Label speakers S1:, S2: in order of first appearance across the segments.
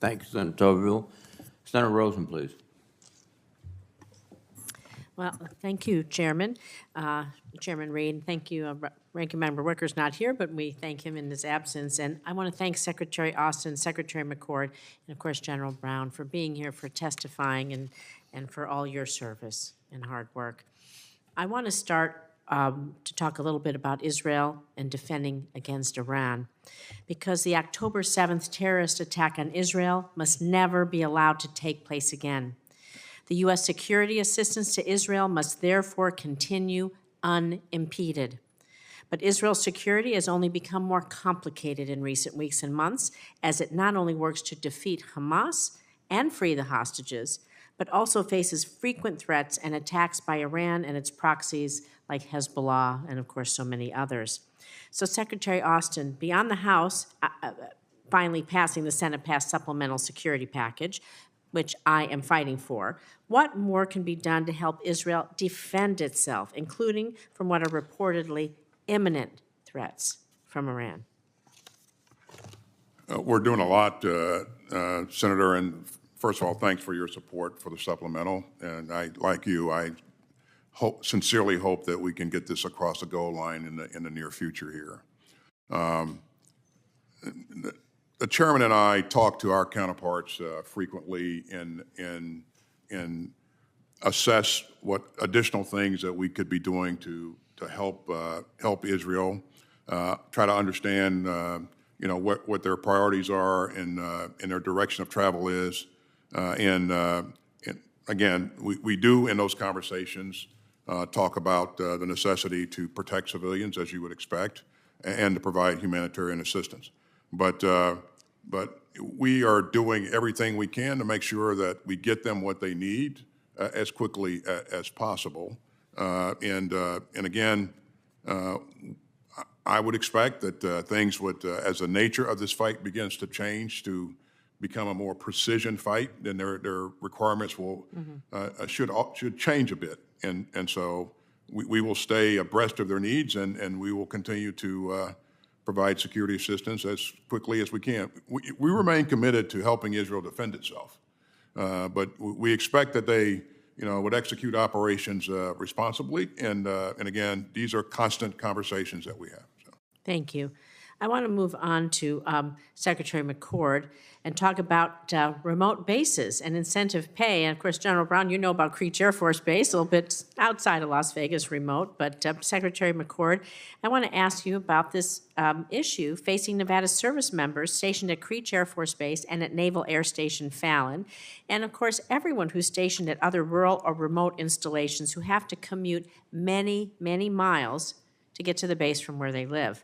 S1: Thank you, Senator Tocqueville. Senator Rosen, please.
S2: Well, thank you, Chairman. Chairman Reid, thank you. Ranking Member Wicker's not here, but we thank him in his absence. And I want to thank Secretary Austin, Secretary McCord, and of course General Brown for being here, for testifying, and for all your service and hard work. I want to start to talk a little bit about Israel and defending against Iran, because the October 7th terrorist attack on Israel must never be allowed to take place again. The U.S. security assistance to Israel must therefore continue unimpeded. But Israel's security has only become more complicated in recent weeks and months, as it not only works to defeat Hamas and free the hostages, but also faces frequent threats and attacks by Iran and its proxies like Hezbollah and, of course, so many others. So, Secretary Austin, beyond the House finally passing the Senate-passed supplemental security package, which I am fighting for, what more can be done to help Israel defend itself, including from what are reportedly imminent threats from Iran?
S3: We're doing a lot, Senator, and first of all, thanks for your support for the supplemental. And like you, I sincerely hope that we can get this across the goal line in the near future here. The chairman and I talk to our counterparts frequently and assess what additional things that we could be doing to help Israel, try to understand what their priorities are and their direction of travel is, and again, we do in those conversations talk about the necessity to protect civilians, as you would expect, and to provide humanitarian assistance. But we are doing everything we can to make sure that we get them what they need as quickly as possible. And again, I would expect that things would, as the nature of this fight begins to change to become a more precision fight, then their requirements will should change a bit. And so we will stay abreast of their needs, and we will continue to provide security assistance as quickly as we can. We remain committed to helping Israel defend itself, but we expect that they, would execute operations responsibly. And again, these are constant conversations that we have. So.
S2: Thank you. I want to move on to Secretary McCord and talk about remote bases and incentive pay. And of course, General Brown, you know about Creech Air Force Base, a little bit outside of Las Vegas, remote. But Secretary McCord, I want to ask you about this issue facing Nevada service members stationed at Creech Air Force Base and at Naval Air Station Fallon. And of course, everyone who's stationed at other rural or remote installations who have to commute many, many miles to get to the base from where they live.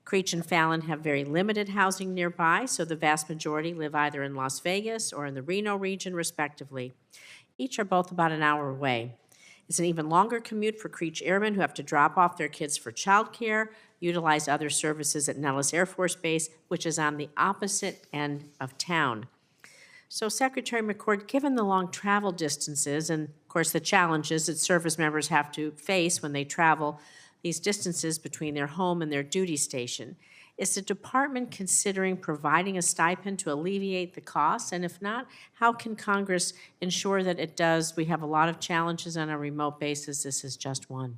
S2: Creech and Fallon have very limited housing nearby, so the vast majority live either in Las Vegas or in the Reno region, respectively. Each are both about an hour away. It's an even longer commute for Creech airmen who have to drop off their kids for childcare, utilize other services at Nellis Air Force Base, which is on the opposite end of town. So, Secretary McCord, given the long travel distances and, of course, the challenges that service members have to face when they travel these distances between their home and their duty station, is the department considering providing a stipend to alleviate the costs? And if not, how can Congress ensure that it does? We have a lot of challenges on a remote basis. This is just one.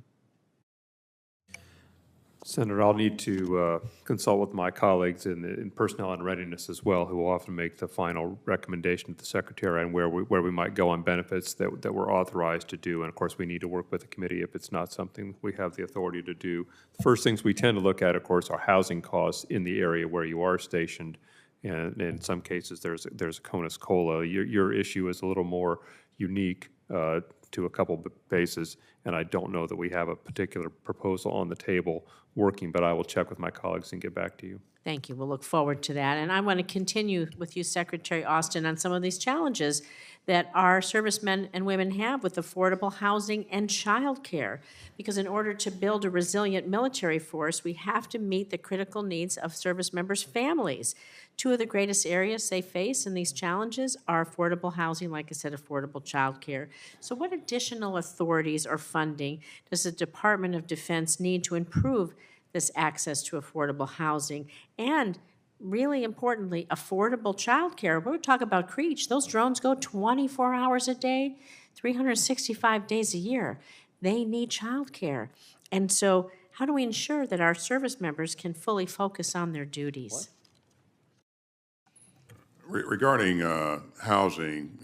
S4: Senator, I'll need to consult with my colleagues in personnel and readiness as well, who will often make the final recommendation to the Secretary on where we might go on benefits that we're authorized to do. And of course, we need to work with the committee if it's not something we have the authority to do. The first things we tend to look at, of course, are housing costs in the area where you are stationed. And in some cases, there's a CONUS COLA. Your issue is a little more unique to a couple bases, and I don't know that we have a particular proposal on the table working, but I will check with my colleagues and get back to you.
S2: Thank you. We'll look forward to that. And I want to continue with you, Secretary Austin, on some of these challenges that our servicemen and women have with affordable housing and child care. Because in order to build a resilient military force, we have to meet the critical needs of service members' families. Two of the greatest areas they face in these challenges are affordable housing, like I said, affordable child care. So what additional authorities or funding does the Department of Defense need to improve this access to affordable housing? And really importantly, affordable childcare. We're talking about Creech. Those drones go 24 hours a day, 365 days a year. They need childcare. And so how do we ensure that our service members can fully focus on their duties?
S3: Regarding housing,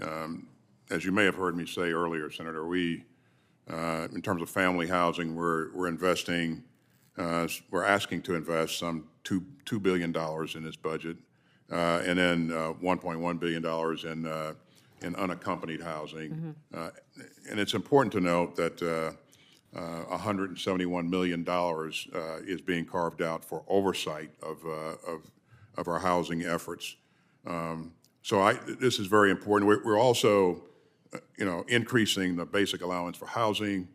S3: as you may have heard me say earlier, Senator, in terms of family housing, we're investing, we're asking to invest some $2 billion in this budget, and then $1.1 billion in unaccompanied housing. And it's important to note that $171 million is being carved out for oversight of our housing efforts. So this is very important. We're also, increasing the basic allowance for housing.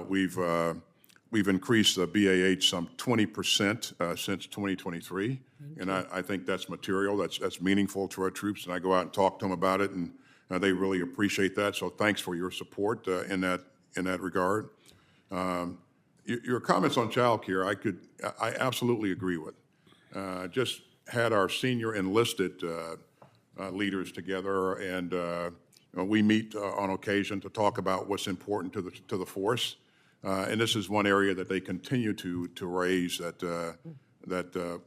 S3: We've increased the BAH some 20% since 2023, and I think that's material. That's meaningful to our troops, and I go out and talk to them about it, and they really appreciate that. So thanks for your support in that regard. Your comments on child care, I absolutely agree with. Just had our senior enlisted leaders together, and we meet on occasion to talk about what's important to the force. And this is one area that they continue to raise that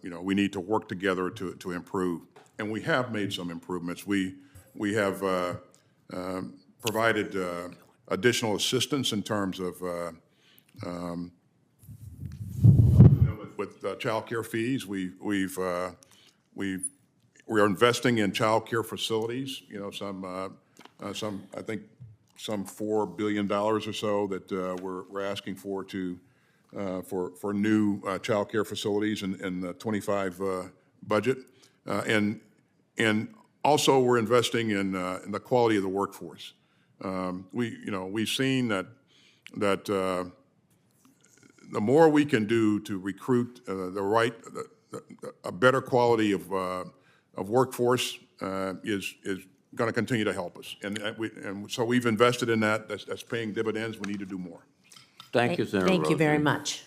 S3: we need to work together to improve. And we have made some improvements. We have provided additional assistance in terms of with child care fees. We are investing in child care facilities. I think some $4 billion or so that we're asking for new child care facilities in the 25 budget, and also we're investing in the quality of the workforce. We've seen that the more we can do to recruit a better quality of workforce is going to continue to help us, and so we've invested in that. That's paying dividends. We need to do more.
S1: Thank you, Senator Rosen.
S2: Thank you very much.